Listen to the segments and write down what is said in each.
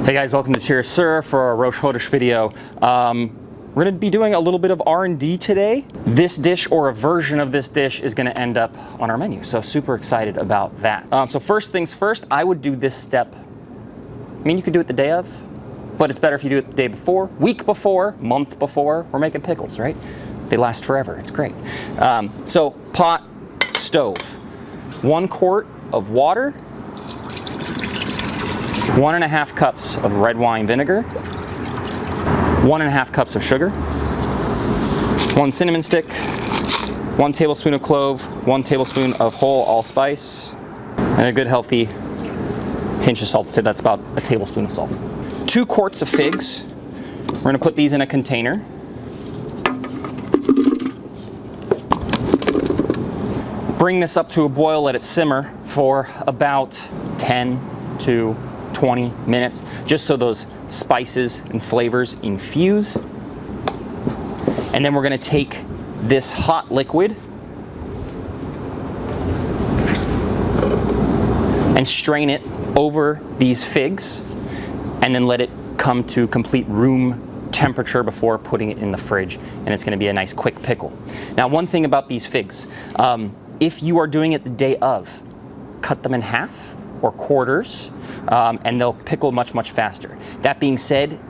Hey guys, welcome to Tierra Sur for our Rosh Chodesh video. We're going to be doing a little bit of R&D today. This dish, or a version of this dish, is going to end up on our menu, so super excited about that. So first things first, I would do this step. I mean, you could do it the day of, but it's better if you do it the day before, week before, month before. We're making pickles, right? They last forever. It's great. So pot, stove, 1 quart of water, 1.5 cups of red wine vinegar, 1.5 cups of sugar, 1 cinnamon stick, 1 tablespoon of clove, 1 tablespoon of whole allspice, and a good healthy pinch of salt. I'd say that's about a tablespoon of salt. 2 quarts of figs. We're going to put these in a container. Bring this up to a boil, let it simmer for about 10 to 20 minutes, just so those spices and flavors infuse. And then we're going to take this hot liquid and strain it over these figs, and then let it come to complete room temperature before putting it in the fridge, and it's going to be a nice quick pickle. Now, one thing about these figs, if you are doing it the day of, cut them in half or quarters, and they'll pickle much faster. That being said,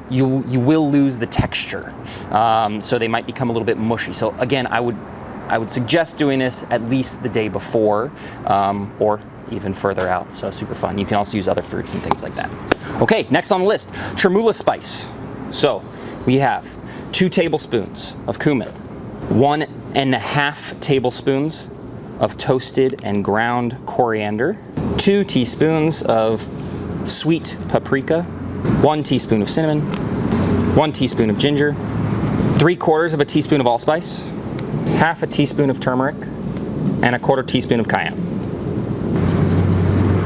you will lose the texture, so they might become a little bit mushy. So again, I would suggest doing this at least the day before, or even further out. So super fun. You can also use other fruits and things like that. Okay, next on the list, tremula spice. So we have 2 tablespoons of cumin, 1.5 tablespoons of toasted and ground coriander, 2 teaspoons of sweet paprika, 1 teaspoon of cinnamon, 1 teaspoon of ginger, 3/4 of a teaspoon of allspice, 1/2 teaspoon of turmeric, and 1/4 teaspoon of cayenne.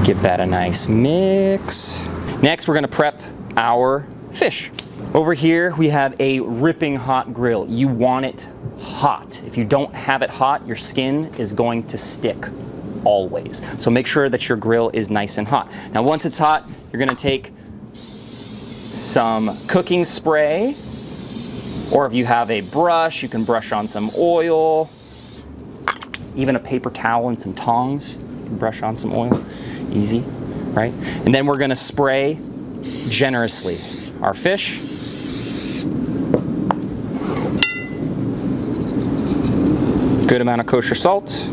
Give that a nice mix. Next, we're going to prep our fish. Over here, we have a ripping hot grill. You want it hot. If you don't have it hot, your skin is going to stick always. So make sure that your grill is nice and hot. Now, once it's hot, you're going to take some cooking spray, or if you have a brush, you can brush on some oil, even a paper towel and some tongs. You can brush on some oil. Easy, right? And then we're going to spray generously our fish. Good amount of kosher salt.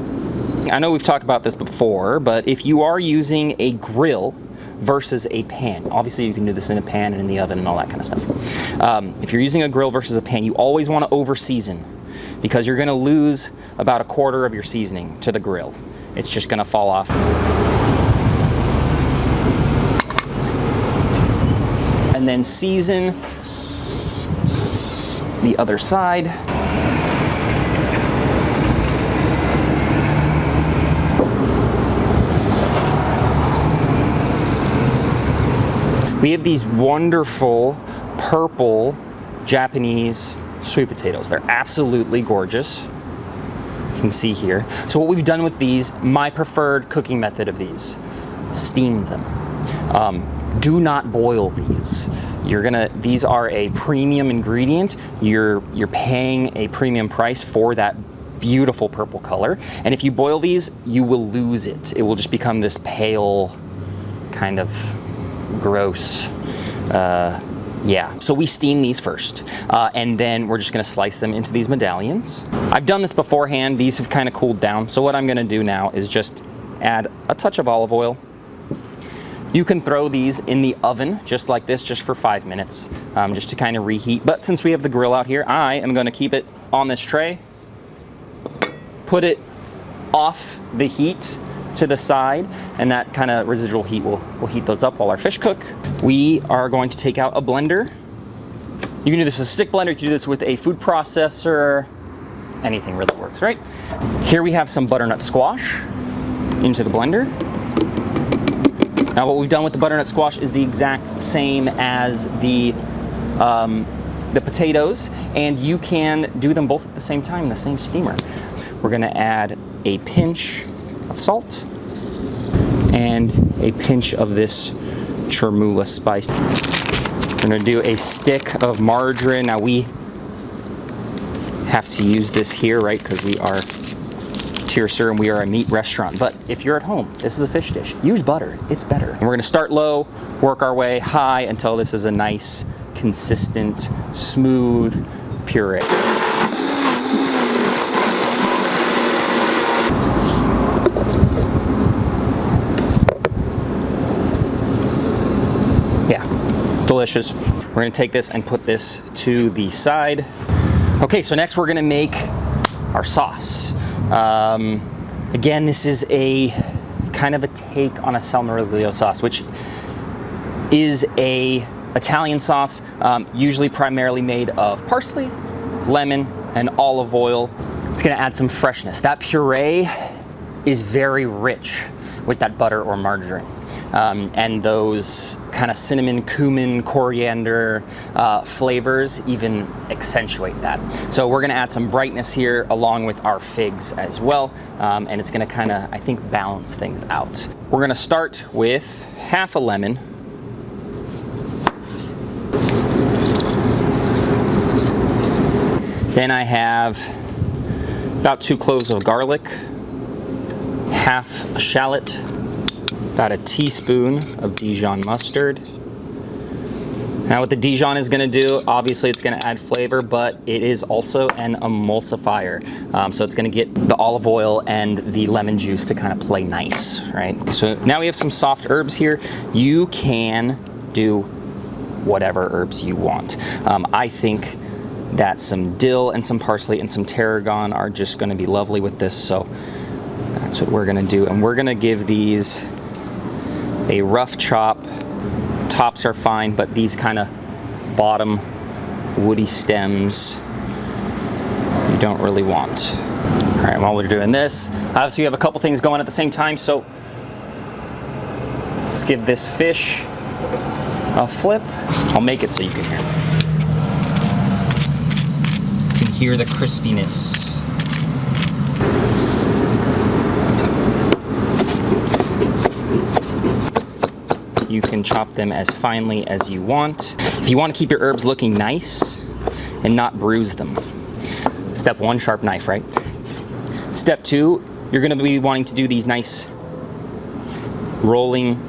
I know we've talked about this before, but if you are using a grill versus a pan, obviously you can do this in a pan and in the oven and all that kind of stuff. If you're using a grill versus a pan, you always want to over season, because you're going to lose about 1/4 of your seasoning to the grill. It's just going to fall off. And then season the other side. We have these wonderful purple Japanese sweet potatoes. They're absolutely gorgeous. You can see here. So what we've done with these, my preferred cooking method of these, steam them. Do not boil these. These are a premium ingredient. You're paying a premium price for that beautiful purple color. And if you boil these, you will lose it. It will just become this pale, kind of gross. Yeah. So we steam these first, and then we're just going to slice them into these medallions. I've done this beforehand. These have kind of cooled down. So what I'm going to do now is just add a touch of olive oil. You can throw these in the oven just like this, just for 5 minutes, just to kind of reheat. But since we have the grill out here, I am going to keep it on this tray, put it off the heat to the side, and that kind of residual heat will heat those up while our fish cook. We are going to take out a blender. You can do this with a stick blender, you can do this with a food processor, anything really works, right? Here we have some butternut squash into the blender. Now what we've done with the butternut squash is the exact same as the potatoes, and you can do them both at the same time in the same steamer. We're going to add a pinch of salt and a pinch of this chermoula spice. We're gonna do a stick of margarine. Now we have to use this here, right? Because we are Tierra Sur and we are a meat restaurant. But if you're at home, this is a fish dish. Use butter, it's better. And we're gonna start low, work our way high until this is a nice, consistent, smooth puree. Delicious. We're gonna take this and put this to the side. Okay, so next we're gonna make our sauce. Again, this is a kind of a take on a salmorejo sauce, which is a Italian sauce, usually primarily made of parsley, lemon, and olive oil. It's gonna add some freshness. That puree is very rich with that butter or margarine. And those kind of cinnamon, cumin, coriander flavors even accentuate that. So we're gonna add some brightness here along with our figs as well. And it's gonna kind of, I think, balance things out. We're gonna start with half a lemon. Then I have about 2 cloves of garlic, half a shallot, about a teaspoon of Dijon mustard. Now what the Dijon is gonna do, obviously it's gonna add flavor, but it is also an emulsifier. So it's gonna get the olive oil and the lemon juice to kind of play nice, right? So now we have some soft herbs here. You can do whatever herbs you want. I think that some dill and some parsley and some tarragon are just gonna be lovely with this, so that's what we're gonna do. And we're gonna give these a rough chop. Tops are fine, but these kind of bottom woody stems you don't really want. All right, while we're doing this, obviously you have a couple things going at the same time, so let's give this fish a flip. I'll make it so you can hear it. You can hear the crispiness. You can chop them as finely as you want. If you want to keep your herbs looking nice and not bruise them. Step 1, sharp knife, right? Step 2, you're gonna be wanting to do these nice rolling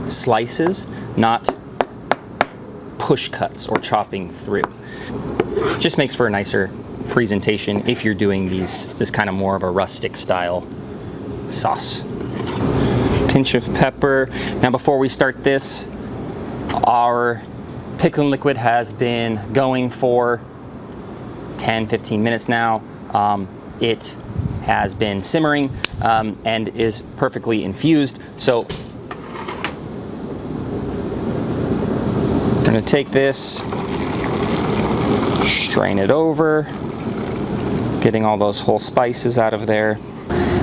slices, not push cuts or chopping through. Just makes for a nicer presentation if you're doing this kind of more of a rustic style sauce. Pinch of pepper. Now before we start this, our pickling liquid has been going for 10-15 minutes now. It has been simmering and is perfectly infused. So we're gonna take this, strain it over, getting all those whole spices out of there.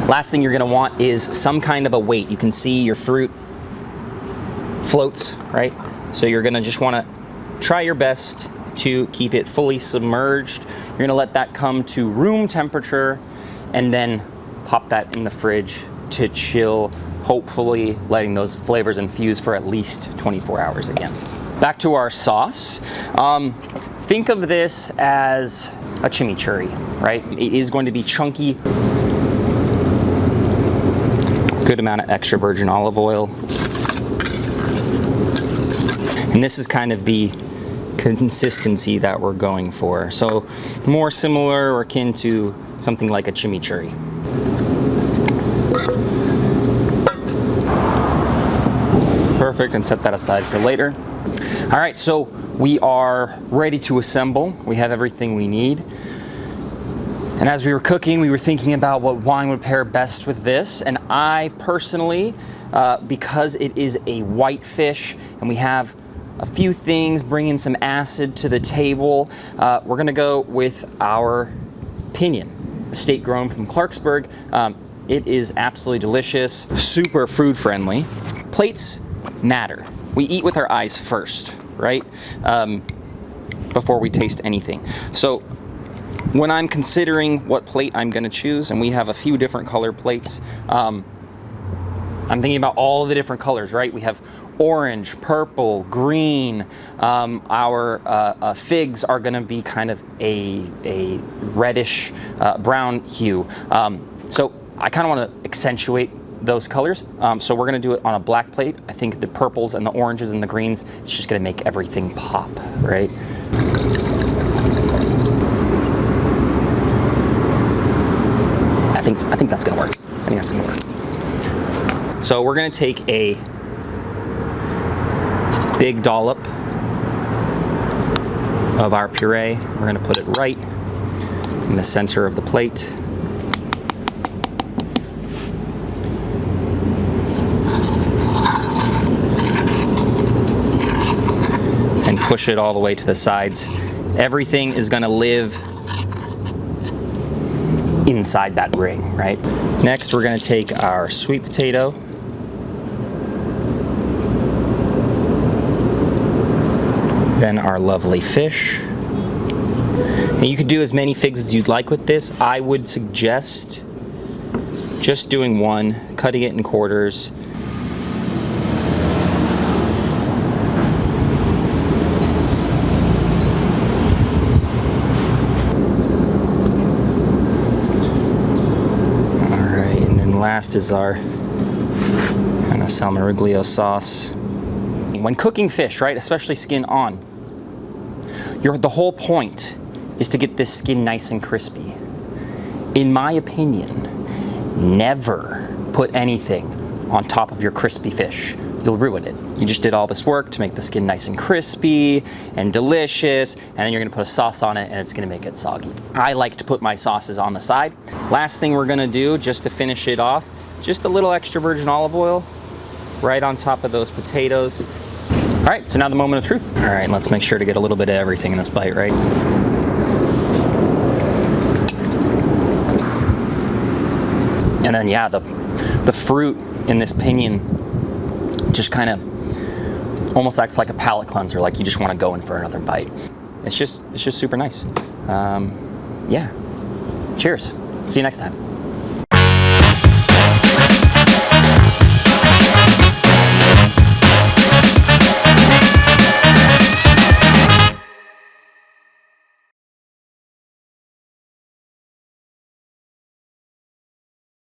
Last thing you're gonna want is some kind of a weight. You can see your fruit floats, right? So you're gonna just wanna try your best to keep it fully submerged. You're gonna let that come to room temperature and then pop that in the fridge to chill, hopefully letting those flavors infuse for at least 24 hours again. Back to our sauce. Think of this as a chimichurri, right? It is going to be chunky. Good amount of extra virgin olive oil. And this is kind of the consistency that we're going for. So more similar or akin to something like a chimichurri. Perfect, and set that aside for later. All right, so we are ready to assemble. We have everything we need. And as we were cooking, we were thinking about what wine would pair best with this. And I personally, because it is a white fish and we have a few things bringing some acid to the table, we're gonna go with our Pinion, estate grown from Clarksburg. It is absolutely delicious, super food friendly. Plates matter. We eat with our eyes first, right? Before we taste anything. So when I'm considering what plate I'm gonna choose, and we have a few different color plates, I'm thinking about all the different colors, right? We have orange, purple, green. Our figs are gonna be kind of a reddish brown hue. So I kind of want to accentuate those colors. So we're gonna do it on a black plate. I think the purples and the oranges and the greens, it's just gonna make everything pop, right? I think that's gonna work. I think that's gonna work. So we're gonna take a big dollop of our puree. We're gonna put it right in the center of the plate. And push it all the way to the sides. Everything is gonna live inside that ring, right? Next, we're gonna take our sweet potato. Then our lovely fish. And you could do as many figs as you'd like with this. I would suggest just doing one, cutting it in quarters. Last is our kind of salmoriglio sauce. When cooking fish, right, especially skin on, the whole point is to get this skin nice and crispy. In my opinion, never put anything on top of your crispy fish. You'll ruin it. You just did all this work to make the skin nice and crispy and delicious, and then you're gonna put a sauce on it and it's gonna make it soggy. I like to put my sauces on the side. Last thing we're gonna do, just to finish it off, just a little extra virgin olive oil right on top of those potatoes. All right, so now the moment of truth. All right, let's make sure to get a little bit of everything in this bite, right? And then yeah, the fruit in this pinion just kind of almost acts like a palate cleanser, like you just want to go in for another bite. It's just super nice. Yeah, cheers. See you next time.